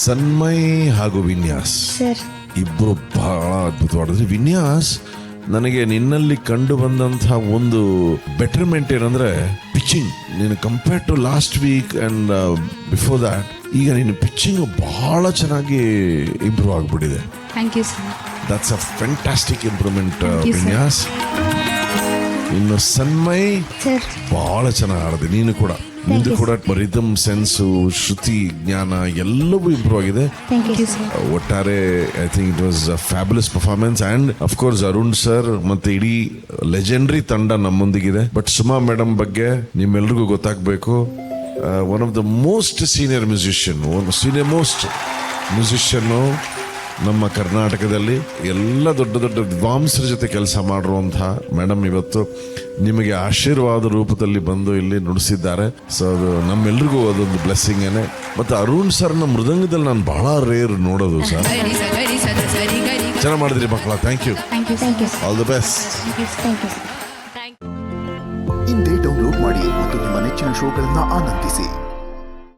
ಸನ್ಮಯ್ ಹಾಗೂ ವಿನ್ಯಾಸ್ ಸರ್. ಇಬ್ರು ಬಹಳ ಅದ್ಭುತವಾಡಿದ್ರಿ. ವಿನ್ಯಾಸ್, ನನಗೆ ನಿನ್ನಲ್ಲಿ ಕಂಡು ಬಂದಂತಹ ಒಂದು ಬೆಟರ್ಮೆಂಟ್ ಏನಂದ್ರೆ ಪಿಚ್ಚಿಂಗ್. ನೀನು compare to last week and before that ಈಗ ನೀನು ಪಿಚ್ಚಿಂಗ್ ಬಹಳ ಚೆನ್ನಾಗಿ ಇಂಪ್ರೂವ್ ಆಗಿಬಿಟ್ಟಿದೆ. Thank you sir. That's a fantastic improvement you, sir. Vinyas. ಇನ್ನು ಸನ್ಮಯ್ ಸರ್. ಬಹಳ ಚೆನ್ನಾಗಿ ಆಡಿದೆ. ನೀನು ಕೂಡ ನಿಂದು ಕೂಡ ರಿದಮ್ ಸೆನ್ಸು, ಶ್ರುತಿ ಜ್ಞಾನ ಎಲ್ಲವೂ ಇಂಪ್ರೂವ್ ಆಗಿದೆ. Thank you sir. ಒಟ್ಟಾರೆ I think it was a fabulous performance. And of course Arun sir ಮತ್ತೆ ಇಡೀ ಲೆಜೆಂಡರಿ ತಂಡ ನಮ್ಮೊಂದಿಗಿದೆ. ಬಟ್ ಸುಮಾ ಮೇಡಮ್ ಬಗ್ಗೆ ನಿಮ್ಮೆಲ್ರಿಗೂ ಗೊತ್ತಾಗಬೇಕು. One of the most senior most musician ನಮ್ಮ ಕರ್ನಾಟಕದಲ್ಲಿ. ಎಲ್ಲ ದೊಡ್ಡ ದೊಡ್ಡ ವಿದ್ವಾಂಸರ ಜೊತೆ ಕೆಲಸ ಮಾಡಿರುವಂತಹ ಮೇಡಮ್ ಇವತ್ತು ನಿಮಗೆ ಆಶೀರ್ವಾದ ರೂಪದಲ್ಲಿ ಬಂದು ಇಲ್ಲಿ ನುಡಿಸಿದ್ದಾರೆ. ಸೊ ಅದು ನಮ್ಮೆಲ್ರಿಗೂ ಅದೊಂದು ಬ್ಲೆಸ್ಸಿಂಗ್ ಏನೆ. ಮತ್ತು ಅರುಣ್ ಸರ್ನ ಮೃದಂಗದಲ್ಲಿ ನಾನು ಬಹಳ ರೇರ್ ನೋಡೋದು ಸರ್. ಚೆನ್ನಾಗಿ ಮಾಡಿದ್ರಿ ಮಕ್ಕಳ. Thank you. All the best. ಇಂದೇ ಡೌನ್ಲೋಡ್ ಮಾಡಿ ಮತ್ತು ನಿಮ್ಮ ನೆಚ್ಚಿನ ಶೋಗಳನ್ನ ಆನಂದಿಸಿ.